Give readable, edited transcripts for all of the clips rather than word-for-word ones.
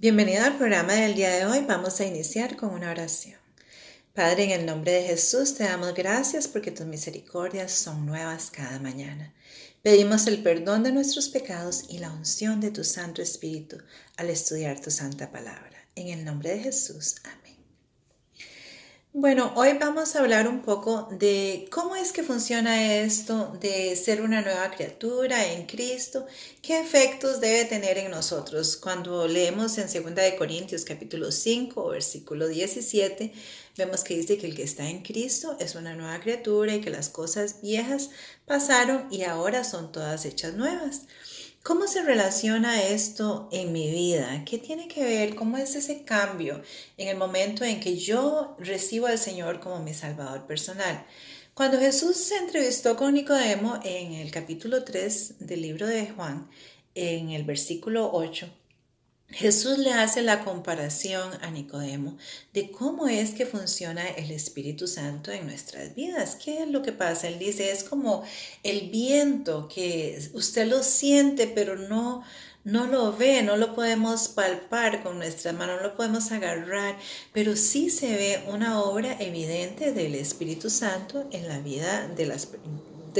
Bienvenido al programa del día de hoy. Vamos a iniciar con una oración. Padre, en el nombre de Jesús te damos gracias porque tus misericordias son nuevas cada mañana. Pedimos el perdón de nuestros pecados y la unción de tu Santo Espíritu al estudiar tu santa palabra. En el nombre de Jesús. Amén. Bueno, hoy vamos a hablar un poco de cómo es que funciona esto de ser una nueva criatura en Cristo, qué efectos debe tener en nosotros. Cuando leemos en 2 Corintios capítulo 5, versículo 17, vemos que dice que el que está en Cristo es una nueva criatura y que las cosas viejas pasaron y ahora son todas hechas nuevas. ¿Cómo se relaciona esto en mi vida? ¿Qué tiene que ver? ¿Cómo es ese cambio en el momento en que yo recibo al Señor como mi Salvador personal? Cuando Jesús se entrevistó con Nicodemo en el capítulo 3 del libro de Juan, en el versículo 8, Jesús le hace la comparación a Nicodemo de cómo es que funciona el Espíritu Santo en nuestras vidas. ¿Qué es lo que pasa? Él dice, es como el viento que usted lo siente, pero no lo ve, no lo podemos palpar con nuestras manos, no lo podemos agarrar, pero sí se ve una obra evidente del Espíritu Santo en la vida de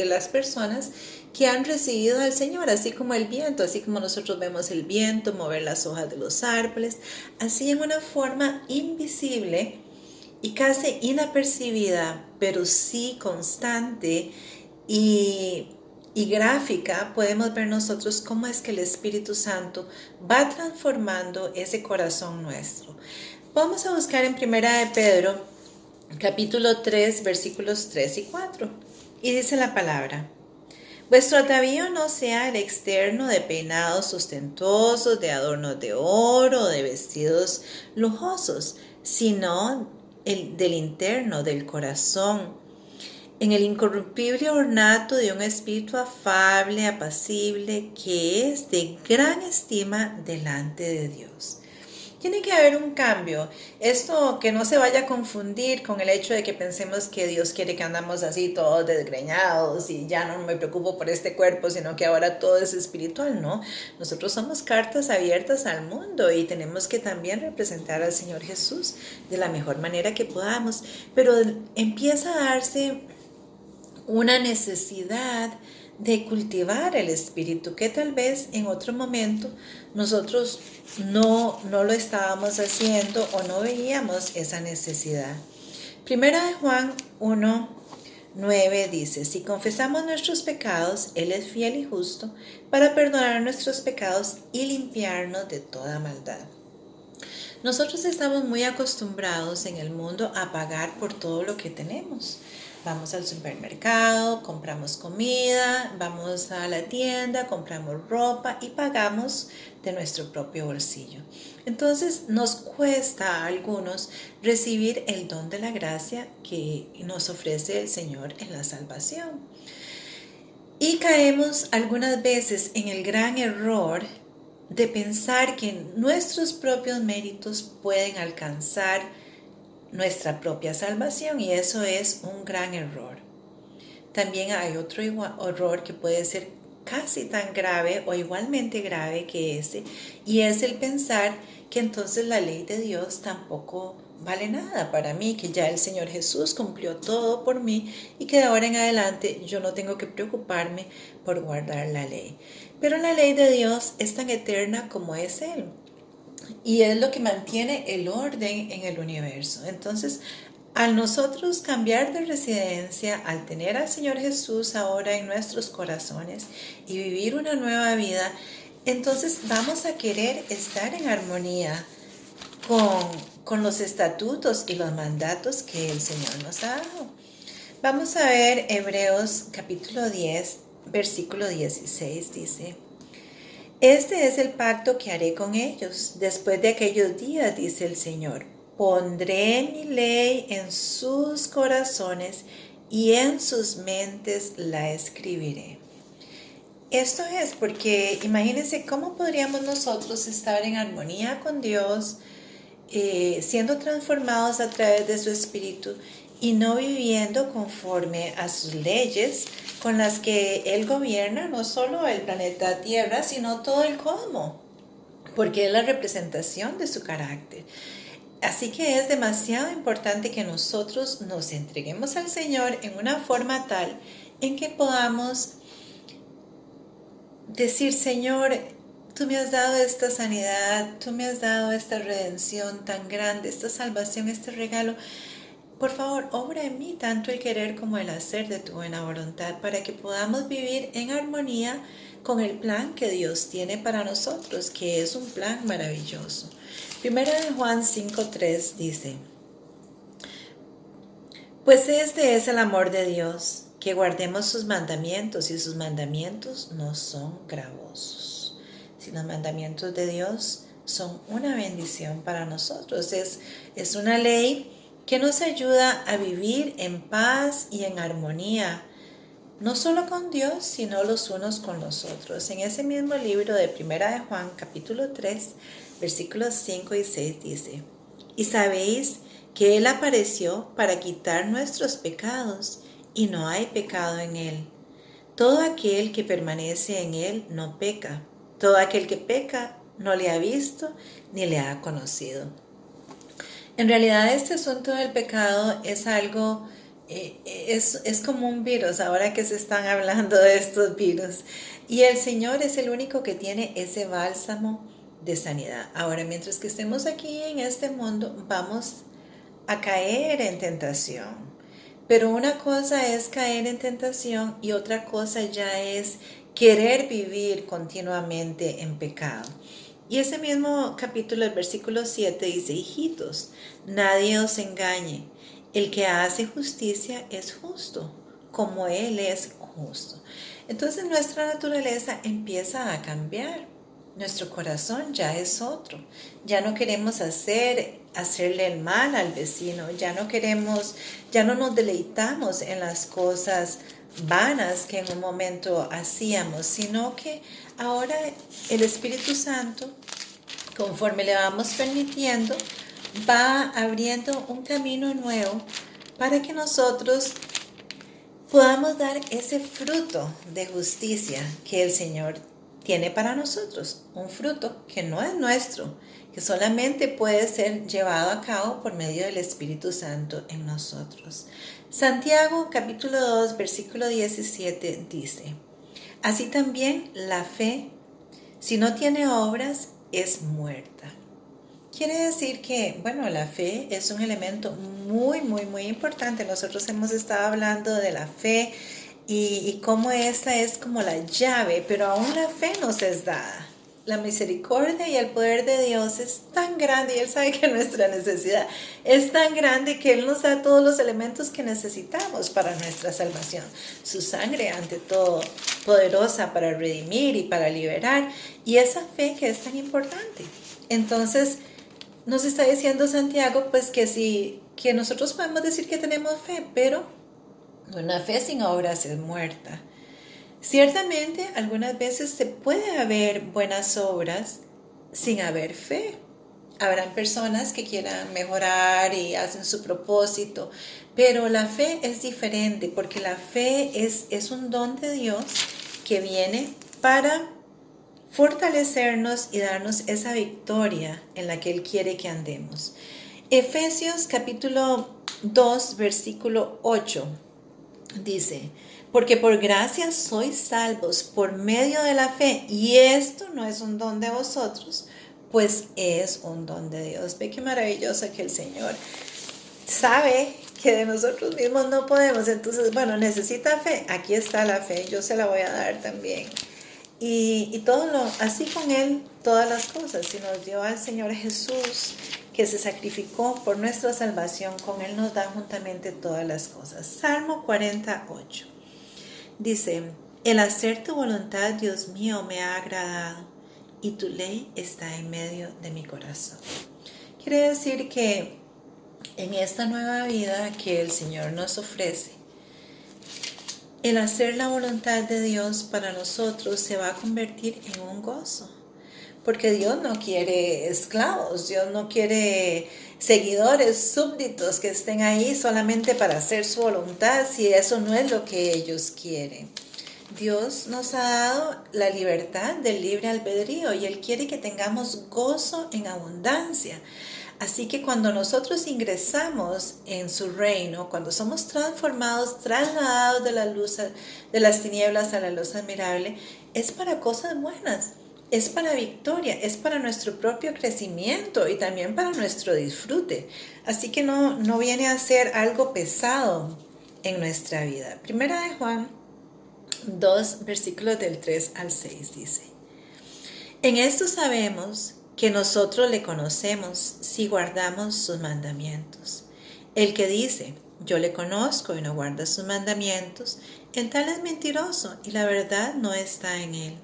las personas que han recibido al Señor, así como el viento, así como nosotros vemos el viento mover las hojas de los árboles, así en una forma invisible y casi inapercibida, pero sí constante y gráfica, podemos ver nosotros cómo es que el Espíritu Santo va transformando ese corazón nuestro. Vamos a buscar en Primera de Pedro, capítulo 3, versículos 3 y 4. Y dice la palabra: vuestro atavío no sea el externo de peinados ostentosos, de adornos de oro, de vestidos lujosos, sino el del interno, del corazón, en el incorruptible ornato de un espíritu afable, apacible, que es de gran estima delante de Dios. Tiene que haber un cambio. Esto que no se vaya a confundir con el hecho de que pensemos que Dios quiere que andamos así todos desgreñados y ya no me preocupo por este cuerpo, sino que ahora todo es espiritual, ¿no? Nosotros somos cartas abiertas al mundo y tenemos que también representar al Señor Jesús de la mejor manera que podamos. Pero empieza a darse una necesidad de cultivar el espíritu que tal vez en otro momento nosotros no lo estábamos haciendo o no veíamos esa necesidad. Primera de Juan 1:9 dice: si confesamos nuestros pecados, Él es fiel y justo para perdonar nuestros pecados y limpiarnos de toda maldad. Nosotros estamos muy acostumbrados en el mundo a pagar por todo lo que tenemos. Vamos al supermercado, compramos comida, vamos a la tienda, compramos ropa y pagamos de nuestro propio bolsillo. Entonces nos cuesta a algunos recibir el don de la gracia que nos ofrece el Señor en la salvación. Y caemos algunas veces en el gran error de pensar que nuestros propios méritos pueden alcanzar nuestra propia salvación, y eso es un gran error. También hay otro error que puede ser casi tan grave o igualmente grave que ese, y es el pensar que entonces la ley de Dios tampoco vale nada para mí, que ya el Señor Jesús cumplió todo por mí y que de ahora en adelante yo no tengo que preocuparme por guardar la ley. Pero la ley de Dios es tan eterna como es Él, y es lo que mantiene el orden en el universo. Entonces, al nosotros cambiar de residencia, al tener al Señor Jesús ahora en nuestros corazones y vivir una nueva vida, entonces vamos a querer estar en armonía con los estatutos y los mandatos que el Señor nos ha dado. Vamos a ver Hebreos capítulo 10, versículo 16, dice: este es el pacto que haré con ellos después de aquellos días, dice el Señor. Pondré mi ley en sus corazones y en sus mentes la escribiré. Esto es porque imagínense cómo podríamos nosotros estar en armonía con Dios, siendo transformados a través de su Espíritu y no viviendo conforme a sus leyes con las que Él gobierna no solo el planeta Tierra, sino todo el cosmos. porque es la representación de su carácter. Así que es demasiado importante que nosotros nos entreguemos al Señor en una forma tal en que podamos decir: Señor, tú me has dado esta sanidad, tú me has dado esta redención tan grande, esta salvación, este regalo. Por favor, obra en mí tanto el querer como el hacer de tu buena voluntad, para que podamos vivir en armonía con el plan que Dios tiene para nosotros, que es un plan maravilloso. Primera de Juan 5:3 dice: pues este es el amor de Dios, que guardemos sus mandamientos, y sus mandamientos no son gravosos. Si los mandamientos de Dios son una bendición para nosotros, es una ley que nos ayuda a vivir en paz y en armonía, no solo con Dios, sino los unos con los otros. En ese mismo libro de Primera de Juan, capítulo 3, versículos 5 y 6 dice: y sabéis que Él apareció para quitar nuestros pecados, y no hay pecado en Él. Todo aquel que permanece en Él no peca. Todo aquel que peca no le ha visto ni le ha conocido. En realidad, este asunto del pecado es algo, es como un virus, ahora que se están hablando de estos virus. Y el Señor es el único que tiene ese bálsamo de sanidad. Ahora, mientras que estemos aquí en este mundo, vamos a caer en tentación. Pero una cosa es caer en tentación y otra cosa ya es querer vivir continuamente en pecado. Y ese mismo capítulo, el versículo 7 dice: hijitos, nadie os engañe. El que hace justicia es justo, como Él es justo. Entonces nuestra naturaleza empieza a cambiar. Nuestro corazón ya es otro. Ya no queremos hacerle el mal al vecino. Ya no nos deleitamos en las cosas vanas que en un momento hacíamos, sino que ahora el Espíritu Santo, conforme le vamos permitiendo, va abriendo un camino nuevo para que nosotros podamos dar ese fruto de justicia que el Señor tiene para nosotros. Un fruto que no es nuestro, que solamente puede ser llevado a cabo por medio del Espíritu Santo en nosotros. Santiago capítulo 2 versículo 17 dice: así también la fe, si no tiene obras, es muerta. Quiere decir que, la fe es un elemento muy, muy, muy importante. Nosotros hemos estado hablando de la fe y cómo esta es como la llave, pero aún la fe nos es dada. La misericordia y el poder de Dios es tan grande, y Él sabe que nuestra necesidad es tan grande, que Él nos da todos los elementos que necesitamos para nuestra salvación. Su sangre, ante todo, poderosa para redimir y para liberar, y esa fe que es tan importante. Entonces, nos está diciendo Santiago, pues que nosotros podemos decir que tenemos fe, pero una fe sin obras es muerta. Ciertamente, algunas veces se puede haber buenas obras sin haber fe. Habrán personas que quieran mejorar y hacen su propósito, pero la fe es diferente, porque la fe es un don de Dios que viene para fortalecernos y darnos esa victoria en la que Él quiere que andemos. Efesios capítulo 2, versículo 8 dice: porque por gracia sois salvos por medio de la fe, y esto no es un don de vosotros, pues es un don de Dios. Ve qué maravilloso que el Señor sabe que de nosotros mismos no podemos. Entonces, necesita fe. Aquí está la fe, yo se la voy a dar también. Y así con Él, todas las cosas. Si nos dio al Señor Jesús, que se sacrificó por nuestra salvación, con Él nos da juntamente todas las cosas. Salmo 48 dice: el hacer tu voluntad, Dios mío, me ha agradado, y tu ley está en medio de mi corazón. Quiere decir que en esta nueva vida que el Señor nos ofrece, el hacer la voluntad de Dios para nosotros se va a convertir en un gozo. Porque Dios no quiere esclavos, Dios no quiere seguidores, súbditos que estén ahí solamente para hacer su voluntad, si eso no es lo que ellos quieren. Dios nos ha dado la libertad del libre albedrío y Él quiere que tengamos gozo en abundancia. Así que cuando nosotros ingresamos en su reino, cuando somos transformados, trasladados de la luz, de las tinieblas a la luz admirable, es para cosas buenas, es para victoria, es para nuestro propio crecimiento y también para nuestro disfrute. Así que no viene a ser algo pesado en nuestra vida. Primera de Juan 2, versículos del 3 al 6 dice: En esto sabemos que nosotros le conocemos si guardamos sus mandamientos. El que dice, yo le conozco y no guarda sus mandamientos, en tal es mentiroso y la verdad no está en él.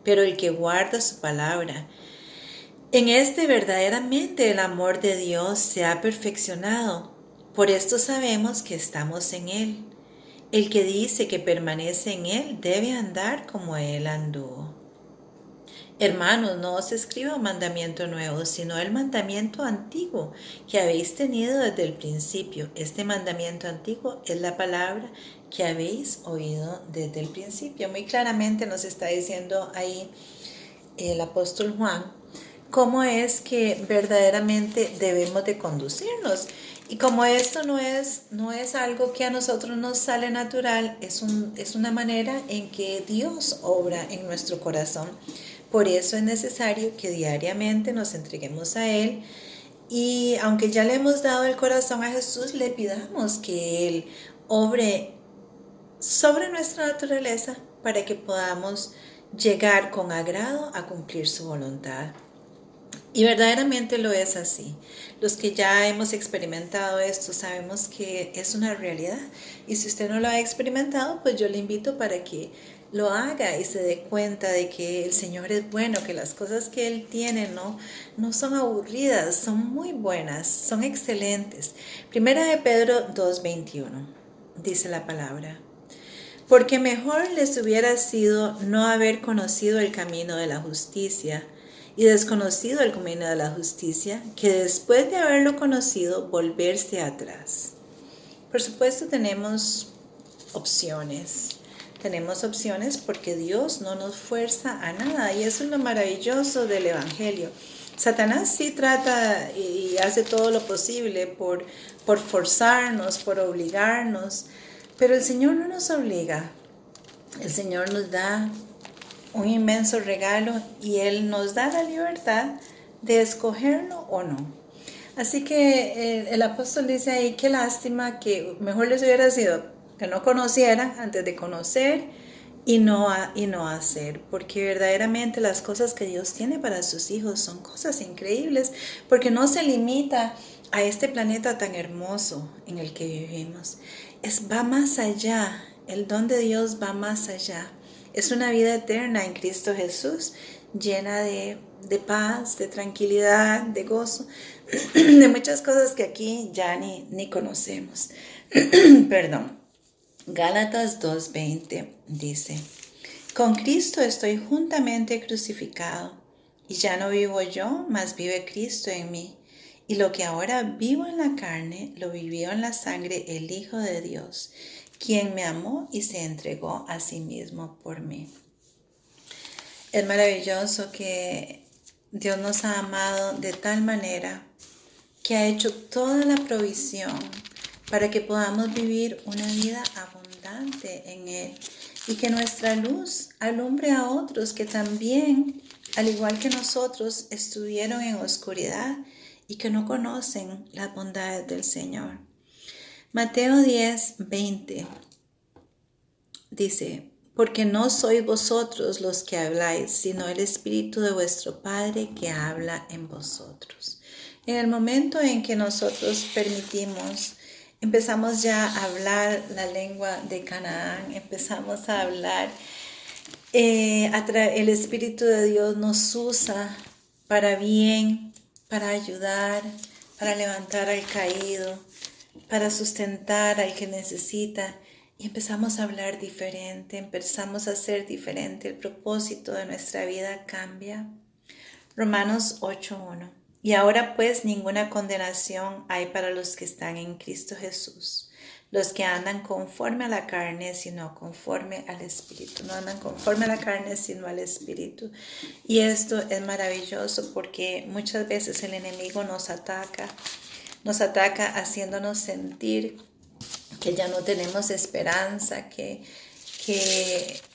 Pero el que guarda su palabra, en este verdaderamente el amor de Dios se ha perfeccionado. Por esto sabemos que estamos en él. El que dice que permanece en él debe andar como él anduvo. Hermanos, no os escribo mandamiento nuevo, sino el mandamiento antiguo que habéis tenido desde el principio. Este mandamiento antiguo es la palabra que habéis oído desde el principio. Muy claramente nos está diciendo ahí el apóstol Juan cómo es que verdaderamente debemos de conducirnos. Y como esto no es algo que a nosotros nos sale natural, es una manera en que Dios obra en nuestro corazón. Por eso es necesario que diariamente nos entreguemos a Él y aunque ya le hemos dado el corazón a Jesús, le pidamos que Él obre sobre nuestra naturaleza para que podamos llegar con agrado a cumplir su voluntad. Y verdaderamente lo es así. Los que ya hemos experimentado esto sabemos que es una realidad. Y si usted no lo ha experimentado, pues yo le invito para que lo haga y se dé cuenta de que el Señor es bueno, que las cosas que Él tiene no son aburridas, son muy buenas, son excelentes. Primera de Pedro 2:21 dice la palabra: porque mejor les hubiera sido no haber conocido el camino de la justicia y desconocido el camino de la justicia, que después de haberlo conocido, volverse atrás. Por supuesto tenemos opciones. Tenemos opciones porque Dios no nos fuerza a nada y eso es lo maravilloso del Evangelio. Satanás sí trata y hace todo lo posible por forzarnos, por obligarnos, pero el Señor no nos obliga. El Señor nos da un inmenso regalo y Él nos da la libertad de escogerlo o no. Así que el apóstol dice ahí, qué lástima que mejor les hubiera sido que no conocieran antes de conocer y no hacer, porque verdaderamente las cosas que Dios tiene para sus hijos son cosas increíbles, porque no se limita a este planeta tan hermoso en el que vivimos. Va más allá, el don de Dios va más allá. Es una vida eterna en Cristo Jesús, llena de paz, de tranquilidad, de gozo, de muchas cosas que aquí ya ni conocemos. Perdón. Gálatas 2:20 dice: con Cristo estoy juntamente crucificado, y ya no vivo yo, mas vive Cristo en mí. Y lo que ahora vivo en la carne, lo vivió en la sangre el Hijo de Dios, quien me amó y se entregó a sí mismo por mí. Es maravilloso que Dios nos ha amado de tal manera que ha hecho toda la provisión para que podamos vivir una vida abundante en Él y que nuestra luz alumbre a otros que también, al igual que nosotros, estuvieron en oscuridad y que no conocen las bondades del Señor. Mateo 10:20 dice: porque no sois vosotros los que habláis, sino el Espíritu de vuestro Padre que habla en vosotros. En el momento en que nosotros empezamos ya a hablar la lengua de Canaán, empezamos a hablar, el Espíritu de Dios nos usa para bien, para ayudar, para levantar al caído, para sustentar al que necesita. Y empezamos a hablar diferente, empezamos a ser diferente, el propósito de nuestra vida cambia. Romanos 8:1. Y ahora pues ninguna condenación hay para los que están en Cristo Jesús, los que andan conforme a la carne, sino conforme al Espíritu. No andan conforme a la carne, sino al Espíritu. Y esto es maravilloso porque muchas veces el enemigo nos ataca haciéndonos sentir que ya no tenemos esperanza, que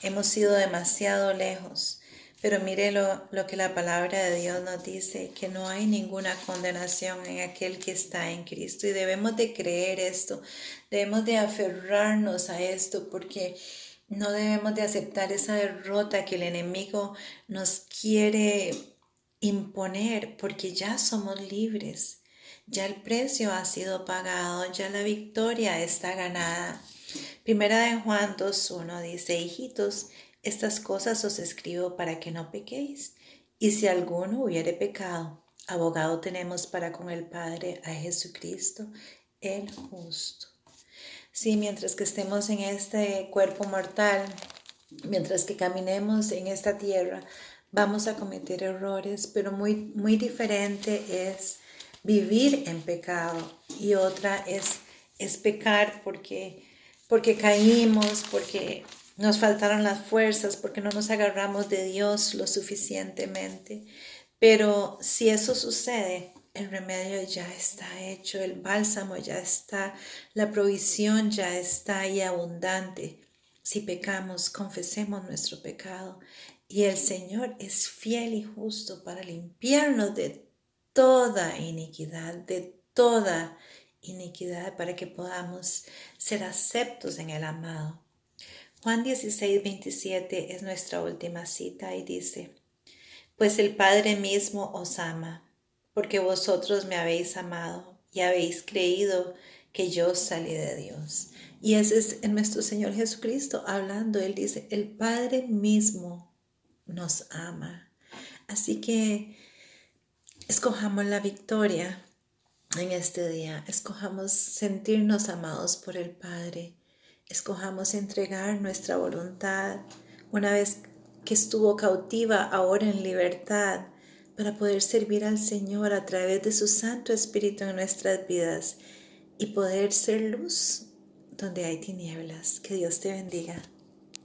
hemos ido demasiado lejos. Pero mire lo que la palabra de Dios nos dice, que no hay ninguna condenación en aquel que está en Cristo. Y debemos de creer esto, debemos de aferrarnos a esto, porque no debemos de aceptar esa derrota que el enemigo nos quiere imponer, porque ya somos libres. Ya el precio ha sido pagado, ya la victoria está ganada. Primera de Juan 2:1 dice, hijitos, estas cosas os escribo para que no pequéis. Y si alguno hubiere pecado, abogado tenemos para con el Padre a Jesucristo, el justo. Sí, mientras que estemos en este cuerpo mortal, mientras que caminemos en esta tierra, vamos a cometer errores, pero muy diferente es vivir en pecado y otra es pecar porque caímos, porque nos faltaron las fuerzas, porque no nos agarramos de Dios lo suficientemente. Pero si eso sucede, el remedio ya está hecho, el bálsamo ya está, la provisión ya está ahí abundante. Si pecamos, confesemos nuestro pecado y el Señor es fiel y justo para limpiarnos de toda iniquidad, para que podamos ser aceptos en el amado. Juan 16:27 es nuestra última cita y dice, pues el Padre mismo os ama, porque vosotros me habéis amado y habéis creído que yo salí de Dios. Y ese es nuestro Señor Jesucristo hablando. Él dice, el Padre mismo nos ama. Así que escojamos la victoria en este día. Escojamos sentirnos amados por el Padre. Escojamos entregar nuestra voluntad una vez que estuvo cautiva, ahora en libertad, para poder servir al Señor a través de su Santo Espíritu en nuestras vidas y poder ser luz donde hay tinieblas. Que Dios te bendiga.